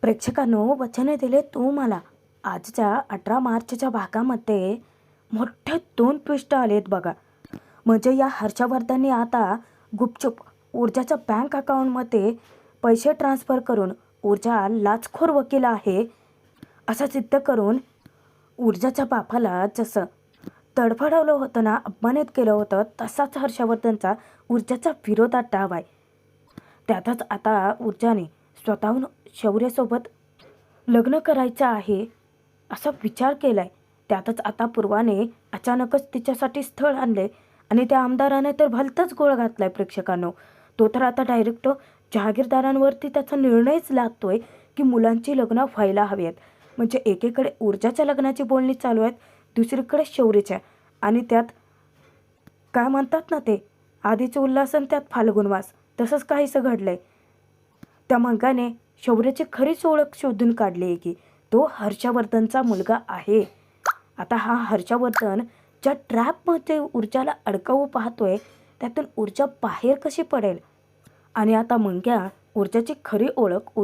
प्रेक्षकांनो, वचने दिले तू मला. आजच्या 18 मार्चच्या भागामध्ये मोठे 2 ट्विस्ट आलेत बघा. म्हणजे या हर्षवर्धनने आता गुपचूप ऊर्जाच्या बँक अकाउंटमध्ये पैसे ट्रान्सफर करून ऊर्जा लाचखोर वकील आहे असं सिद्ध करून ऊर्जाच्या बापाला जसं तडफडवलं होतं ना, अपमानित केलं होतं, तसाच हर्षवर्धनचा ऊर्जाच्या विरोधात डाव आहे. त्यातच आता ऊर्जाने स्वतःहून शौर्यसोबत लग्न करायचं आहे असा विचार केलाय. त्यातच आता पूर्वाने अचानकच तिच्यासाठी स्थळ आणले आणि त्या आमदाराने तर भलताच गोळ घातलाय प्रेक्षकांनो. तो तर आता डायरेक्ट जहागीरदारांवरती त्याचा निर्णयच लागतोय की मुलांची लग्न व्हायला हवी आहेत. म्हणजे एकीकडे ऊर्जाच्या लग्नाची बोलणी चालू आहेत, दुसरीकडे शौर्यच्या. आणि त्यात काय म्हणतात ना, ते आधीचे उल्हास आणि त्यात फाल्गुनवास, तसंच काहीसं घडलंय. त्या मंगाने शौर्याची खरीच ओळख शोधून काढली आहे की तो हर्षवर्धनचा मुलगा आहे. आता हा हर्षवर्धन ज्या ट्रॅपमध्ये ऊर्जाला अडकावू पाहतोय त्यातून ऊर्जा बाहेर कशी पडेल आणि आता मंग्या ऊर्जाची खरी ओळख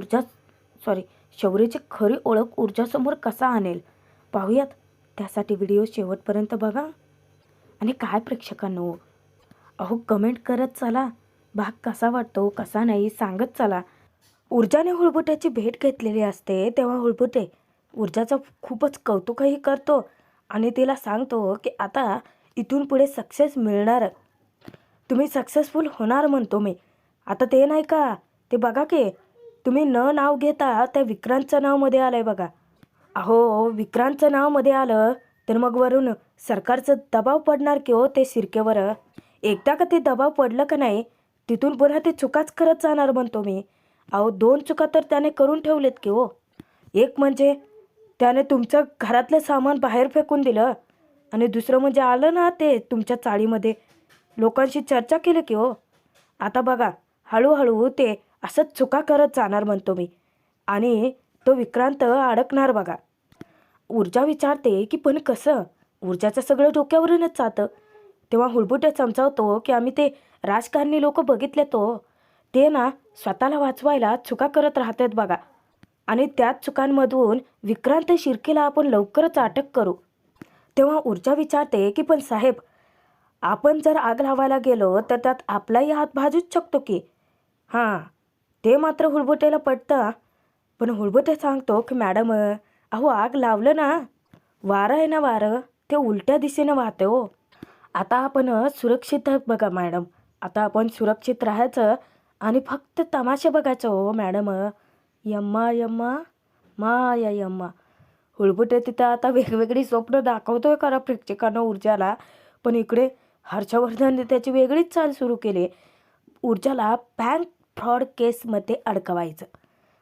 शौर्याची खरी ओळख ऊर्जासमोर कसा आणेल पाहूयात. त्यासाठी व्हिडिओ शेवटपर्यंत बघा. आणि काय प्रेक्षकांनो, अहो कमेंट करत चला. भाग कसा वाटतो कसा नाही सांगत चला. ऊर्जाने हुळबुट्याची भेट घेतलेली असते तेव्हा हुळबुटे ऊर्जाचं खूपच कौतुकही करतो आणि तिला सांगतो की आता इथून पुढे सक्सेस मिळणार, तुम्ही सक्सेसफुल होणार म्हणतो मी. आता ते नाही का, ते बघा की तुम्ही नाव घेता त्या विक्रांतचं नाव मध्ये आलंय बघा. अहो विक्रांतचं नाव मध्ये आलं तर मग वरून सरकारचं दबाव पडणार की हो ते शिर्केवर. एकदा का ते दबाव पडलं का नाही तिथून पुन्हा ते चुकाच करत जाणार म्हणतो मी. अहो 2 चुका तर त्याने करून ठेवलेत की हो. एक म्हणजे त्याने तुमचं घरातलं सामान बाहेर फेकून दिलं आणि दुसरं म्हणजे आलं ना ते तुमच्या चाळीमध्ये लोकांशी चर्चा केली की हो. आता बघा हळूहळू ते असंच चुका करत जाणार म्हणतो मी आणि तो विक्रांत अडकणार बघा. ऊर्जा विचारते की पण कसं, ऊर्जाचं सगळं डोक्यावरूनच जातं. तेव्हा हुळबुट्या समजावतो की आम्ही ते राजकारणी लोक बघितले ते ना स्वतःला वाचवायला चुका करत राहतात बघा आणि त्याच चुकांमधून विक्रांत शिर्केला आपण लवकरच अटक करू. तेव्हा ऊर्जा विचारते की पण साहेब, आपण जर आग लावायला गेलो तर त्यात आपलाही हात भाजूच शकतो की. हां, ते मात्र हुळबुट्याला पटतं. पण हुळबुट्या सांगतो की मॅडम, अहो आग लावलं ना, वारं आहे ना, वारं ते उलट्या दिशेनं वाहते हो. आता आपण सुरक्षित आहे बघा मॅडम. आता आपण सुरक्षित राहायचं आणि फक्त तमाशे बघायचं हो मॅडम. यम्मा यम्मा माया यम्मा. हुळबुटे तिथं आता वेगवेगळी स्वप्न दाखवतोय करा प्रेक्षकांना ऊर्जाला. पण इकडे हर्षवर्धनने त्याची वेगळीच चाल सुरू केली. ऊर्जाला बँक फ्रॉड केसमध्ये अडकवायचं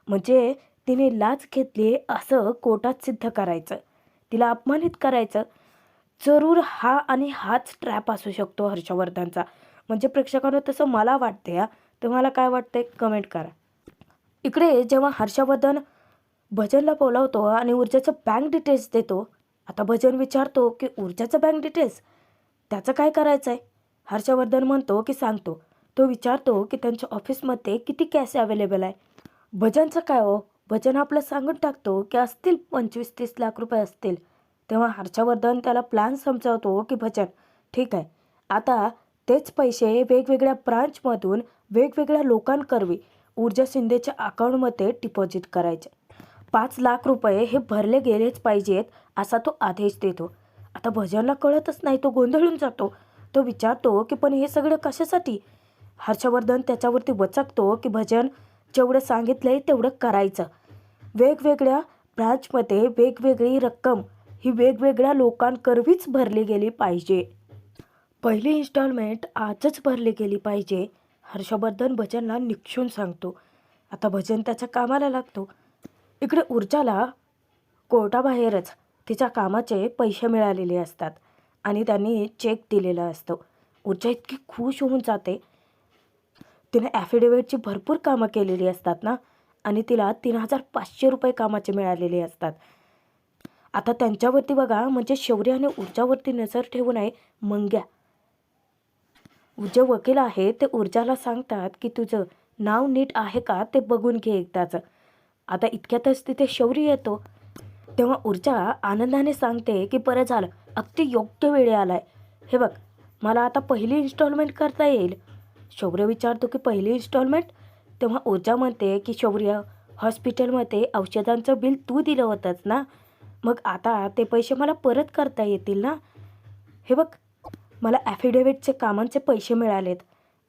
म्हणजे तिने लाच घेतली असं कोर्टात सिद्ध करायचं, तिला अपमानित करायचं. जरूर हा आणि हाच ट्रॅप असू शकतो हर्षवर्धनचा. म्हणजे प्रेक्षकांना तसं मला वाटते. तुम्हाला काय वाटतंय कमेंट करा. इकडे जेव्हा हर्षवर्धन भजनला बोलावतो आणि ऊर्जाचं बँक डिटेल्स देतो. आता भजन विचारतो की ऊर्जाचं बँक डिटेल्स त्याचं काय करायचं आहे. हर्षवर्धन म्हणतो की सांगतो. तो विचारतो की त्यांच्या ऑफिसमध्ये किती कॅश अवेलेबल आहे. भजनचं काय हो, भजन आपलं सांगून टाकतो की असतील 25-30 लाख रुपये असतील. तेव्हा हर्षवर्धन त्याला प्लॅन समजावतो की भजन ठीक आहे, आता तेच पैसे वेगवेगळ्या ब्रांचमधून वेगवेगळ्या लोकांकरवी ऊर्जा शिंदेच्या अकाउंटमध्ये डिपॉझिट करायचे. 5 लाख रुपये हे भरले गेलेच पाहिजेत असा तो आदेश देतो. आता भजनला कळतच नाही, तो गोंधळून जातो. तो विचारतो की पण हे सगळं कशासाठी. हर्षवर्धन त्याच्यावरती वचकतो की भजन जेवढं सांगितलंय तेवढं करायचं. वेगवेगळ्या ब्रांचमध्ये वेगवेगळी रक्कम ही वेगवेगळ्या लोकांकरवीच भरली गेली पाहिजे. पहिली इन्स्टॉलमेंट आजच भरली गेली पाहिजे. हर्षवर्धन भजनला निक्षून सांगतो. आता भजन त्याच्या कामाला लागतो. इकडे ऊर्जाला कोर्टाबाहेरच तिच्या कामाचे पैसे मिळालेले असतात आणि त्यांनी चेक दिलेला असतो. ऊर्जा इतकी खुश होऊन जाते. तिने ॲफिडेविटची भरपूर कामं केलेली असतात ना आणि तिला 3,500 रुपये कामाचे मिळालेले असतात. आता त्यांच्यावरती बघा, म्हणजे शौर्य आणि ऊर्जावरती नजर ठेवू नये मंग्या. जे वकील आहे ते ऊर्जाला सांगतात की तुझं नाव नीट आहे का ते बघून घे एकदाच. आता इतक्यातच तिथे शौर्य येतो. तेव्हा ऊर्जा आनंदाने सांगते की बरं झालं, अगदी योग्य वेळी आलाय. हे बघ, मला आता पहिली इन्स्टॉलमेंट करता येईल. शौर्य विचारतो की पहिली इन्स्टॉलमेंट? तेव्हा ऊर्जा म्हणते की शौर्य, हॉस्पिटलमध्ये औषधांचं बिल तू दिलं होतंस ना, मग आता ते पैसे मला परत करता येतील ना. हे बघ, मला ॲफिडेव्हिटचे कामांचे पैसे मिळालेत.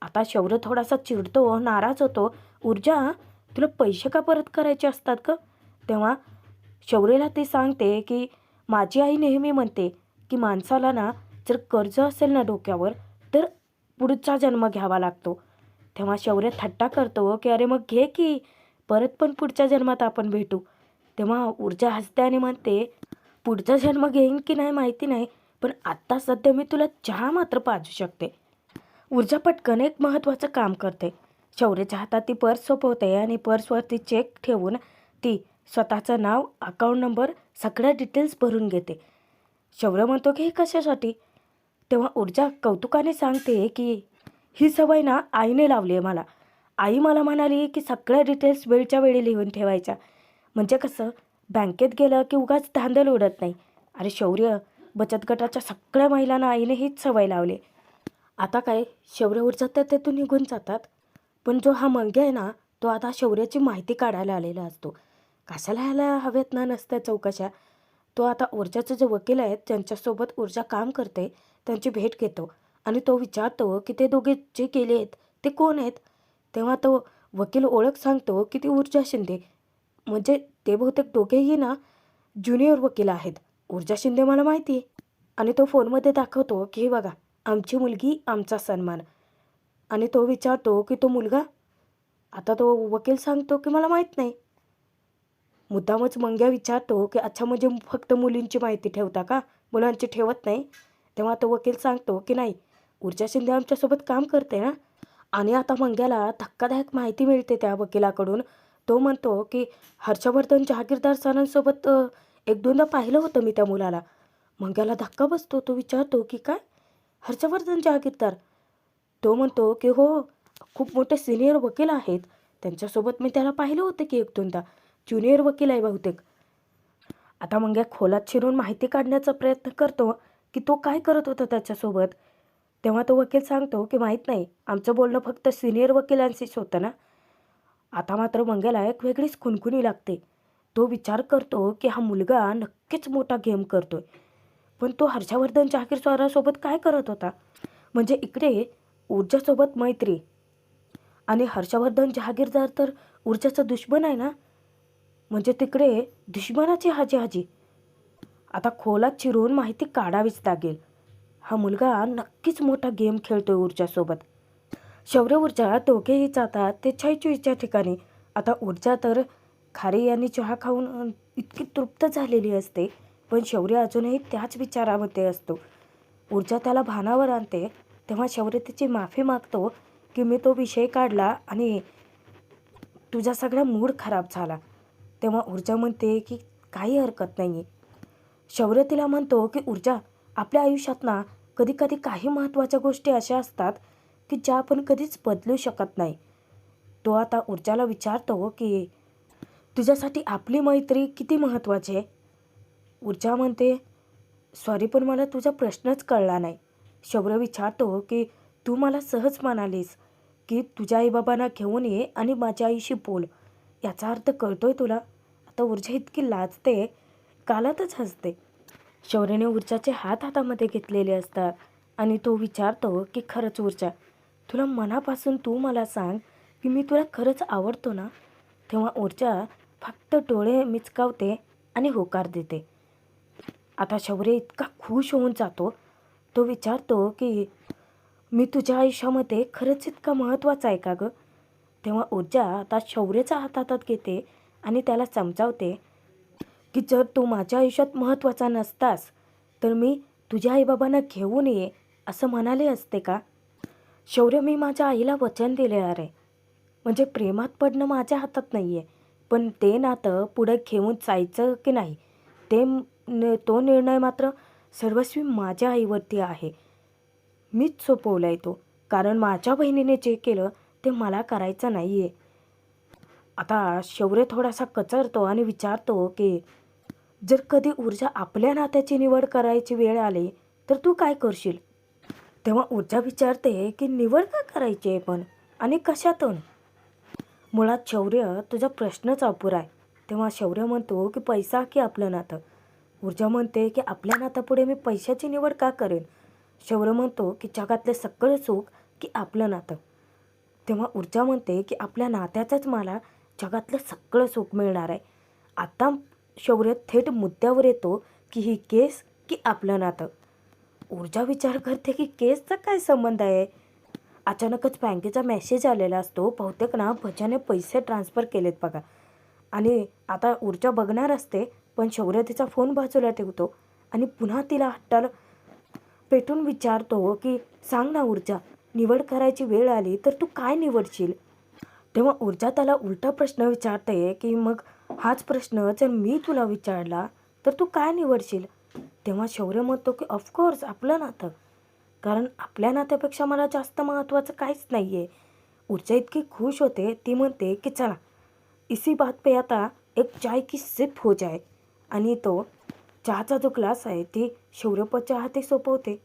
आता शौर्य थोडासा चिडतो, नाराज होतो. ऊर्जा, तुला पैसे का परत करायचे असतात का? तेव्हा शौर्यला ती सांगते की माझी आई नेहमी म्हणते की माणसाला ना, जर कर्ज असेल ना डोक्यावर, तर पुढचा जन्म घ्यावा लागतो. तेव्हा शौर्य थट्टा करतो की अरे मग घे की, परत पण पुढच्या जन्मात आपण भेटू. तेव्हा ऊर्जा हसते आणि म्हणते, पुढचा जन्म घेईन की नाही माहिती नाही, पण आत्ता सध्या मी तुला चहा मात्र पाजू शकते. ऊर्जा पटकन एक महत्त्वाचं काम करते. शौर्याच्या हातात ती पर्स सोपवते आणि पर्सवरती चेक ठेवून ती स्वतःचं नाव, अकाउंट नंबर, सगळ्या डिटेल्स भरून घेते. शौर्य म्हणतो की हे कशासाठी? तेव्हा ऊर्जा कौतुकाने सांगते की ही सवय ना आईने लावली आहे मला. आई मला म्हणाली की सगळ्या डिटेल्स वेळच्या वेळी लिहून ठेवायच्या, म्हणजे कसं बँकेत गेलं की उगाच धांदल उडत नाही. अरे शौर्य, बचत गटाच्या सगळ्या महिलांना आईने हीच सवय लावली. आता काय, शौर्य ऊर्जा तर तेथून निघून जातात. पण जो हा मंग्या आहे ना, तो आता शौर्याची माहिती काढायला आलेला असतो. कशाला ह्याला हवेत ना नसत्या चौकशा. तो आता ऊर्जाचे जे वकील आहेत ज्यांच्यासोबत ऊर्जा काम करते त्यांची भेट घेतो आणि तो विचारतो की ते दोघे जे गेले आहेत ते कोण आहेत. तेव्हा तो वकील ओळख सांगतो की ती ऊर्जा शिंदे, म्हणजे ते बहुतेक दोघेही ना ज्युनियर वकील आहेत. ऊर्जा शिंदे मला माहिती आहे. आणि तो फोनमध्ये दाखवतो की हे बघा, आमची मुलगी, आमचा सन्मान. आणि तो विचारतो की तो मुलगा? आता तो वकील सांगतो की मला माहीत नाही. मुद्दामच मंग्या विचारतो की अच्छा, म्हणजे फक्त मुलींची माहिती ठेवता का, मुलांची ठेवत नाही? तेव्हा तो वकील सांगतो की नाही, ऊर्जा शिंदे आमच्यासोबत काम करते ना. आणि आता मंग्याला धक्कादायक माहिती मिळते त्या वकिलाकडून. तो म्हणतो की हर्षवर्धन जहागीरदार सरांसोबत एक दोनदा पाहिलं होतं मी त्या मुलाला. मंग्याला धक्का बसतो. तो विचारतो की काय, हर्षवर्धन जहागीरदार? तो म्हणतो की हो, खूप मोठे सिनियर वकील आहेत, त्यांच्यासोबत मी त्याला पाहिलं होतं की एक दोनदा. ज्युनियर वकील आहे बहुतेक. आता मंग्या खोलात शिरून माहिती काढण्याचा प्रयत्न करतो की तो काय करत होता त्याच्यासोबत. तेव्हा तो वकील सांगतो की माहीत नाही, आमचं बोलणं फक्त सिनियर वकिलांशीच होतं ना. आता मात्र मंग्याला एक वेगळीच खुणखुणी लागते. तो विचार करतो की हा मुलगा नक्कीच मोठा गेम करतोय. पण तो हर्षवर्धन जहागीर सरांसोबत काय करत होता? म्हणजे इकडे ऊर्जासोबत मैत्री, आणि हर्षवर्धन जहागीरदार तर ऊर्जाचा दुश्मन आहे ना, म्हणजे तिकडे दुश्मनाची हाजी हाजी. आता खोलात शिरून माहिती काढावीच लागेल. हा मुलगा नक्कीच मोठा गेम खेळतोय ऊर्जासोबत. शौर्य ऊर्जा दोघेही जातात ते छायचुईच्या ठिकाणी. आता ऊर्जा तर खारे यांनी चहा खाऊन इतकी तृप्त झालेली असते, पण शौर्य अजूनही त्याच विचारामध्ये असतो. ऊर्जा त्याला भानावर आणते. तेव्हा शौर्य तिची माफी मागतो की मी तो विषय काढला आणि तुझा सगळा मूड खराब झाला. तेव्हा ऊर्जा म्हणते की काही हरकत नाही आहे. शौर्य तिला म्हणतो की ऊर्जा, आपल्या आयुष्यात ना कधी कधी काही महत्त्वाच्या गोष्टी अशा असतात की ज्या आपण कधीच बदलू शकत नाही. तो आता ऊर्जाला विचारतो की तुझ्यासाठी आपली मैत्री किती महत्त्वाची आहे? ऊर्जा म्हणते, सॉरी पण मला तुझा प्रश्नच कळला नाही. शौर्य विचारतो की तू मला सहज म्हणालीस की तुझ्या आईबाबांना घेऊन ये आणि माझ्या आईशी बोल, याचा अर्थ कळतोय तुला? आता ऊर्जा इतकी लाजते, कालातच हसते. शौर्यने ऊर्जाचे हात हातामध्ये घेतलेले असतात आणि तो विचारतो की खरंच ऊर्जा, तुला मनापासून तू मला सांग की मी तुला खरंच आवडतो ना? तेव्हा ऊर्जा फक्त डोळे मिचकावते आणि होकार देते. आता शौर्य इतका खुश होऊन जातो. तो विचारतो की मी तुझ्या आयुष्यामध्ये खरंच इतका महत्त्वाचा आहे का गं? तेव्हा ऊर्जा आता शौर्याचा हात हातात घेते आणि त्याला समजावते की जर तू माझ्या आयुष्यात महत्त्वाचा नसतास तर मी तुझ्या आईबाबांना घेऊन ये असं म्हणाले असते का? शौर्य, मी माझ्या आईला वचन दिले अरे, म्हणजे प्रेमात पडणं माझ्या हातात नाही आहे, पण ते नातं पुढे घेऊन जायचं की नाही तो निर्णय मात्र सर्वस्वी माझ्या आईवरती आहे. मीच सोपवला आहे तो, कारण माझ्या बहिणीने जे केलं ते मला करायचं नाही आहे. आता शौर्य थोडासा कचरतो आणि विचारतो की जर कधी ऊर्जा आपल्या नात्याची निवड करायची वेळ आली तर तू काय करशील? तेव्हा ऊर्जा विचारते की निवड का करायची आहे पण, आणि कशातून? मुळात शौर्य तुझा प्रश्नच अपुरा आहे. तेव्हा शौर्य म्हणतो की पैसा की आपलं नातं? ऊर्जा म्हणते की आपल्या नातापुढे मी पैशाची निवड का करेन? शौर्य म्हणतो की जगातले सगळं सुख की आपलं नातं? तेव्हा ऊर्जा म्हणते की आपल्या नात्याचंच मला जगातलं सगळं सुख मिळणार आहे. आता शौर्य थेट मुद्द्यावर येतो की ही केस की आपलं नातं? ऊर्जा विचार करते की केसचा काय संबंध आहे? अचानकच बँकेचा मेसेज आलेला असतो. बहुतेक ना भजाने पैसे ट्रान्सफर केलेत बघा. आणि आता ऊर्जा बघणार असते, पण शौर्य तिचा फोन बाजूला ठेवतो आणि पुन्हा तिला हट्टाला पेटून विचारतो की सांग ना ऊर्जा, निवड करायची वेळ आली तर तू काय निवडशील? तेव्हा ऊर्जा त्याला उलटा प्रश्न विचारते की मग हाच प्रश्न जर मी तुला विचारला तर तू काय निवडशील? तेव्हा शौर्य म्हणतो की ऑफकोर्स आपलं नातं, कारण आपल्या नात्यापेक्षा मला जास्त महत्त्वाचं काहीच नाही आहे. ऊर्जा इतकी खुश होते, ती म्हणते की चला इसी बात पे आता एक चाय की सिप हो जाए. आणि तो चहाचा जो ग्लास आहे ती शौर्यपच्या हाती सोपवते.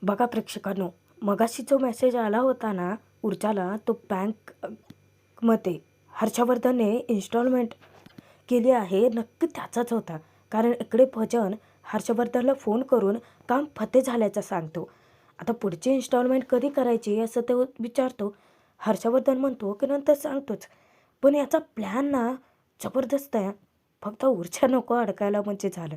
बघा प्रेक्षकांनो, मगाशी जो मेसेज आला होता ना ऊर्जाला, तो बँकमध्ये हर्षवर्धनने इन्स्टॉलमेंट केली आहे नक्की त्याचाच होता. कारण इकडे भजन हर्षवर्धनला फोन करून काम फते झाल्याचं सांगतो. आता पुढची इन्स्टॉलमेंट कधी करायची असं तो विचारतो. हर्षवर्धन म्हणतो की नंतर सांगतोच. पण याचा प्लॅन ना जबरदस्त आहे. फक्त ऊर्जा नको अडकायला म्हणजे झालं.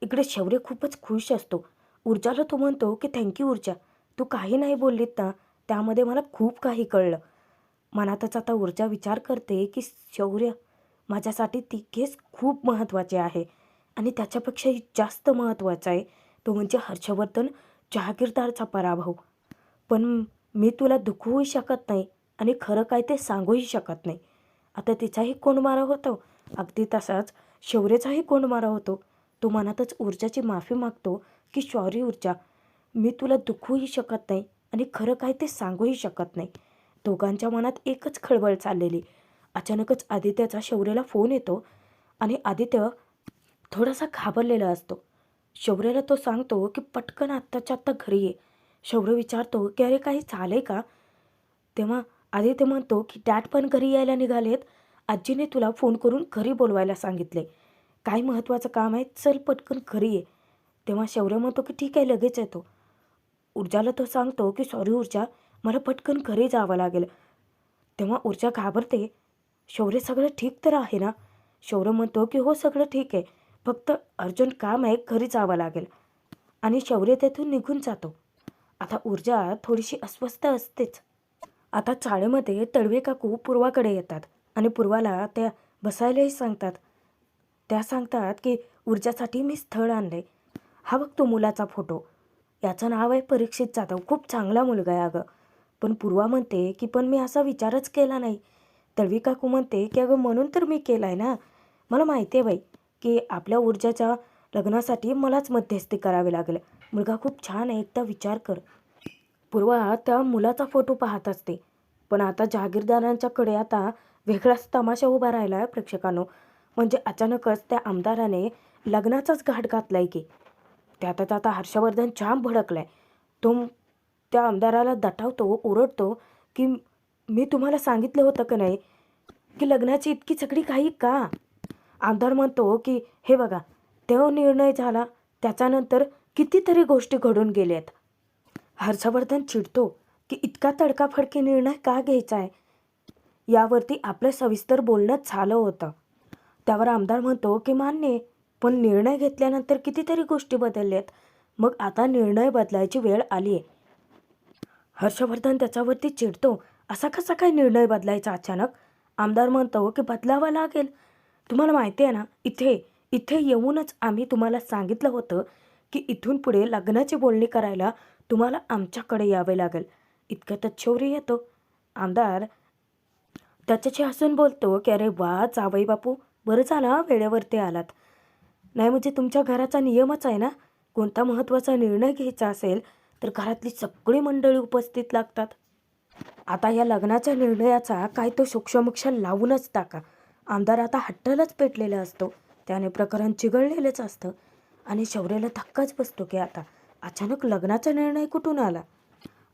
इकडे शौर्य खूपच खुश असतो. ऊर्जाला तो म्हणतो की थँक्यू ऊर्जा, तू काही नाही बोललीत ना त्यामध्ये मला खूप काही कळलं. मनातच आता ऊर्जा विचार करते की शौर्य माझ्यासाठी ती केस खूप महत्त्वाची आहे आणि त्याच्यापेक्षाही जास्त महत्त्वाचा आहे तो म्हणजे हर्षवर्धन जहागीरदारचा पराभव. पण मी तुला दुखवूही शकत नाही आणि खरं काय ते सांगूही शकत नाही. आता तिचाही कोंडमारा होतो, अगदी तसाच शौर्याचाही कोंडमारा होतो. तो मनातच ऊर्जाची माफी मागतो की सॉरी ऊर्जा, मी तुला दुखवूही शकत नाही आणि खरं काय ते सांगूही शकत नाही. दोघांच्या मनात एकच खळबळ चाललेली. अचानकच आदित्याचा शौर्याला फोन येतो आणि आदित्य थोडासा घाबरलेला असतो. शौर्याला तो सांगतो की पटकन आत्ताच्या आत्ता घरी ये. शौर्य विचारतो की अरे काही झालंय का? तेव्हा आदित्य म्हणतो की डॅड पण घरी यायला निघालेत. आजीने तुला फोन करून घरी बोलवायला सांगितले. काय महत्त्वाचं काम आहे, चल पटकन घरी ये. तेव्हा शौर्य म्हणतो की ठीक आहे लगेच येतो. ऊर्जाला तो सांगतो की सॉरी ऊर्जा, मला पटकन घरी जावं लागेल. तेव्हा ऊर्जा घाबरते. शौर्य सगळं ठीक तर आहे ना? शौर्य म्हणतो की हो सगळं ठीक आहे, फक्त अर्जंट काम आहे, घरी जावं लागेल. आणि शौर्य तेथून निघून जातो. आता ऊर्जा थोडीशी अस्वस्थ असतेच. आता चाळीमध्ये तडवे काकू पूर्वाकडे येतात आणि पूर्वाला त्या बसायलाही सांगतात. त्या सांगतात की ऊर्जासाठी मी स्थळ आणले, हा बघ तो मुलाचा फोटो, याचं नाव आहे परीक्षित जाधव, खूप चांगला मुलगा आहे अगं. पण पूर्वा म्हणते की पण मी असा विचारच केला नाही. तडवी काकू म्हणते की अगं म्हणून तर मी केला आहे ना, मला माहिती आहे बाई की आपल्या ऊर्जाच्या लग्नासाठी मलाच मध्यस्थी करावी लागेल. मुलगा खूप छान आहे, एकदा विचार कर. पूर्वा त्या मुलाचा फोटो पाहत असते. पण आता जहागीरदारांच्याकडे आता वेगळाच तमाशा उभा राहिला आहे प्रेक्षकांनो. म्हणजे अचानकच त्या आमदाराने लग्नाचाच घाट घातलाय की. त्यातच आता हर्षवर्धन जाम भडकलाय. तो त्या आमदाराला दटावतो, ओरडतो की मी तुम्हाला सांगितलं होतं का नाही की लग्नाची इतकी सगळी घाई का? आमदार म्हणतो की हे बघा, तो निर्णय झाला त्याच्यानंतर कितीतरी गोष्टी घडून गेल्यात. हर्षवर्धन चिडतो की इतका तडकाफडकी निर्णय का घ्यायचा आहे? यावरती आपलं सविस्तर बोलणं झालं होतं. त्यावर आमदार म्हणतो की मान्य आहे, पण निर्णय घेतल्यानंतर कितीतरी गोष्टी बदलल्यात. मग आता निर्णय बदलायची वेळ आली आहे. हर्षवर्धन त्याच्यावरती चिडतो, असा कसा काय निर्णय बदलायचा अचानक? आमदार म्हणतो की बदलावा लागेल. तुम्हाला माहिती आहे ना, इथे इथे येऊनच आम्ही तुम्हाला सांगितलं होतं की इथून पुढे लग्नाची बोलणी करायला तुम्हाला आमच्याकडे यावे लागेल. इतक्यातच शौर्य येतो. आमदार त्याच्याशी हसून बोलतो की अरे वा जावई बापू, बरं झालं हा वेळेवरती आलात. नाही म्हणजे तुमच्या घराचा नियमच आहे ना, कोणता महत्त्वाचा निर्णय घ्यायचा असेल तर घरातली सगळी मंडळी उपस्थित लागतात. आता या लग्नाच्या निर्णयाचा काय तो सूक्ष्मक्ष लावूनच टाका. आमदार आता हट्टालाच पेटलेला असतो. त्याने प्रकरण चिघळलेलंच असतं आणि शौर्याला धक्काच बसतो की आता अचानक लग्नाचा निर्णय कुठून आला.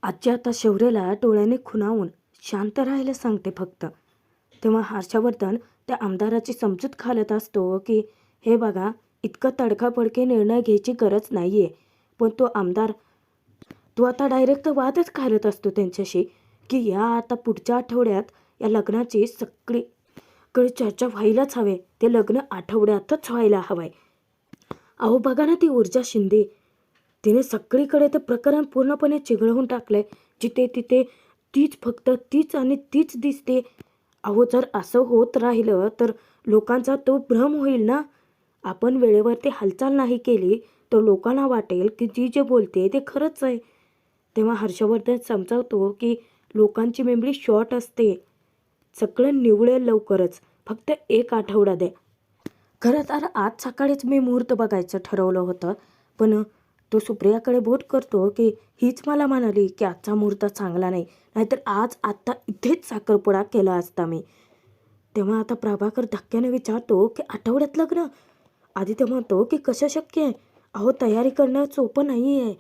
आजची आता शौर्याला डोळ्याने खुणावून शांत राहायला सांगते फक्त. तेव्हा हर्षवर्धन त्या आमदाराची समजूत घालत असतो की हे बघा, इतका तडकाफडकी निर्णय घ्यायची गरज नाही आहे. पण तो आता डायरेक्ट वादच घालत असतो त्यांच्याशी की या आता पुढच्या आठवड्यात या लग्नाची सगळीकडे चर्चा व्हायलाच हवे. ते लग्न आठवड्यातच व्हायला हवंय. अहो बघा ना, ती ऊर्जा शिंदे, तिने सगळीकडे ते प्रकरण पूर्णपणे चिघळवून टाकलंय. जिथे तिथे तीच आणि तीच दिसते. अहो जर असं होत राहिलं तर लोकांचा तो भ्रम होईल ना. आपण वेळेवरती हालचाल नाही केली तर लोकांना वाटेल की जी जे बोलते ते खरंच आहे. तेव्हा हर्षवर्धन समजावतो की लोकांची मेमरी शॉर्ट असते. सगळं निवळेल लवकरच, फक्त 1 आठवडा द्या. खरं तर आज सकाळीच मी मुहूर्त बघायचं ठरवलं होतं, पण तो सुप्रियाकडे बोट करतो की हीच मला म्हणाली की आजचा मुहूर्त चांगला नाही, नाहीतर आत्ता इथेच साखरपुडा केला असता मी. तेव्हा आता प्रभाकर धक्क्याने विचारतो की आठवड्यात लग्न? आदित्य म्हणतो की कसं शक्य आहे? अहो तयारी करणं सोपं नाही आहे.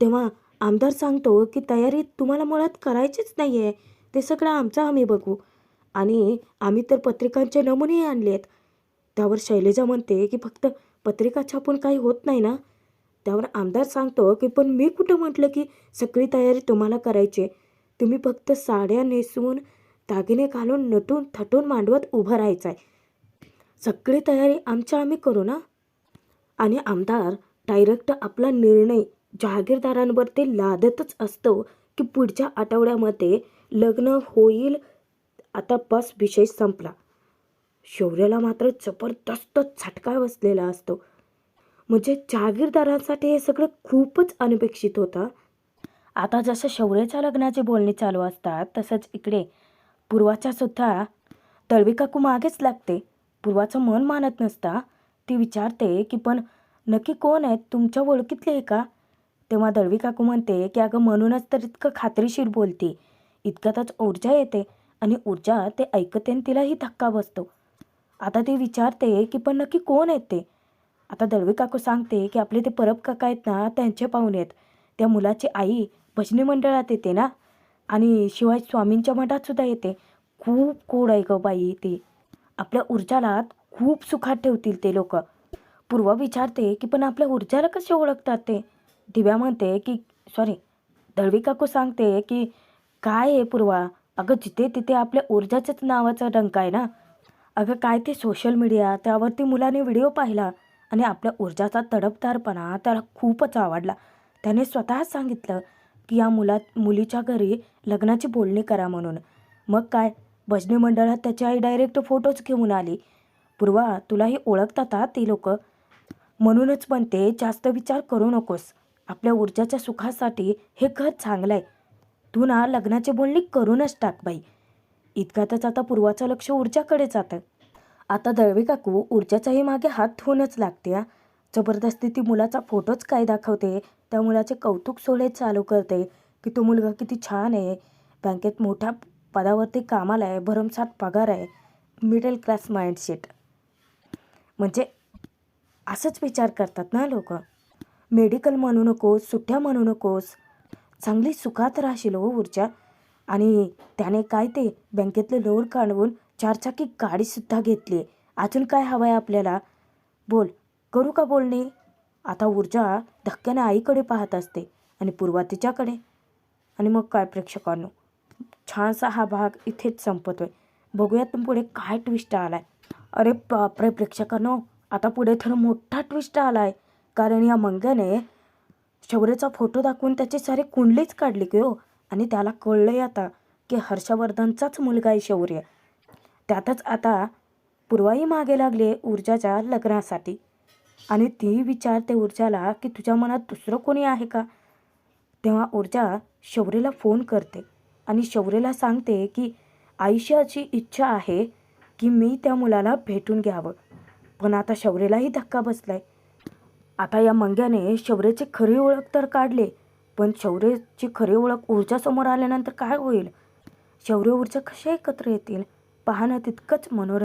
तेव्हा आमदार सांगतो की तयारी तुम्हाला मुळात करायचीच नाही आहे. ते सगळं आमचं आम्ही बघू. आणि आम्ही तर पत्रिकांचे नमुनेही आणले आहेत. त्यावर शैलजा म्हणते की फक्त पत्रिका छापून काही होत नाही ना. त्यावर आमदार सांगतो की पण मी कुठं म्हटलं की सगळी तयारी तुम्हाला करायची आहे. तुम्ही फक्त साड्या नेसवून दागिने घालून नटून थटून मांडवत उभं राहायचं आहे. सगळी तयारी आम्ही करू ना. आणि आमदार डायरेक्ट आपला निर्णय जहागीरदारांवरती लादतच असतो की पुढच्या आठवड्यामध्ये लग्न होईल. आता बस, विषय संपला. शौर्याला मात्र जबरदस्त झटका बसलेला असतो. म्हणजे जहागीरदारांसाठी हे सगळं खूपच अनपेक्षित होतं. आता जसं शौर्याच्या लग्नाची बोलणी चालू असतात तसंच इकडे पूर्वाच्या सुद्धा दळवी काकू मागेच लागते. पूर्वाचं मन मानत नसता ती विचारते की पण नक्की कोण आहेत, तुमच्या ओळखीतले आहे का? तेव्हा दळवी काकू म्हणते की अगं म्हणूनच तर इतकं खात्रीशीर बोलते. इतक्यातच ऊर्जा येते आणि ऊर्जा ते ऐकते आणि तिलाही धक्का बसतो. आता ती विचारते की पण नक्की कोण आहेत ते? आता दळवी काकू सांगते की आपले ते परब काका आहेत ना, त्यांचे पाहुणे आहेत. त्या मुलाची आई भजनी मंडळात येते ना, आणि शिवाय स्वामींच्या मठात सुद्धा येते. खूप गोड आहे गं बाई ते. आपल्या ऊर्जाला खूप सुखात ठेवतील ते लोक. पूर्वा विचारते की पण आपल्या ऊर्जाला कसे ओळखतात ते? दिव्या म्हणते की दळवी काकू सांगते की काय आहे पूर्वा, अगं जिथे तिथे आपल्या ऊर्जाच्याच नावाचा डंका आहे ना. अगं काय ते सोशल मीडिया, त्यावरती मुलाने व्हिडिओ पाहिला आणि आपल्या ऊर्जाचा तडफदारपणा त्याला खूपच आवडला. त्याने स्वतःच सांगितलं की या मुलीच्या घरी लग्नाची बोलणी करा म्हणून. मग काय, भजनी मंडळात त्याची आई डायरेक्ट फोटोच घेऊन आली. पूर्वा तुलाही ओळखतात ती लोक. म्हणूनच म्हणते जास्त विचार करू नकोस. आपल्या ऊर्जाच्या सुखासाठी हे घर चांगलं आहे. तू ना लग्नाची बोलणी करूनच टाक बाई. इतक्यातच आता पूर्वाचं लक्ष ऊर्जाकडे जातं. आता दळवी काकू ऊर्जाच्याही मागे हात धुवूनच लागते. जबरदस्ती ती मुलाचा फोटोच काय दाखवते. त्या मुलाचे कौतुक सोहळे चालू करते की तो मुलगा किती छान आहे, बँकेत मोठ्या पदावरती कामाला आहे, भरमसाठ पगार आहे, मिडल क्लास माइंडसेट. म्हणजे असंच विचार करतात ना लोक. मेडिकल म्हणू नकोस, सुट्ट्या म्हणू नकोस, चांगली सुखात राहशील हो ऊर्जा. आणि त्याने काय ते बँकेतले लोन काढवून 4 चाकी गाडीसुद्धा घेतली आहे. अजून काय हवं आहे आपल्याला? बोल, करू का बोलणी? आता ऊर्जा धक्क्याने आईकडे पाहत असते आणि पूर्वा तिच्याकडे. आणि मग काय प्रेक्षकांनो, छानसा हा भाग इथेच संपतोय. बघूयात पुढे काय ट्विस्ट आलाय. अरे बापरे प्रेक्षकांनो, आता पुढे तर मोठा ट्विस्ट आलाय. कारण या मंग्याने शौर्याचा फोटो दाखवून त्याची सारी कुंडलीच काढली की हो. आणि त्याला कळलंय आता की हर्षवर्धनचाच मुलगा आहे शौर्य. त्यातच आता पूर्वाही मागे लागले ऊर्जाच्या लग्नासाठी. आणि ती विचारते ऊर्जाला की तुझ्या मनात दुसरं कोणी आहे का? तेव्हा ऊर्जा शौर्यला फोन करते आणि शौर्यला सांगते की आईची अशी इच्छा आहे की मी त्या मुलाला भेटून घ्यावं. पण आता शौर्यलाही धक्का बसलाय. आता या मंग्याने शौर्याची खरी ओळख तर काढले, पण शौर्याची खरी ओळख ऊर्जासमोर आल्यानंतर काय होईल? शौर्य ऊर्जा कसे एकत्र येतील? पाहणं तितकंच मनोरंजन.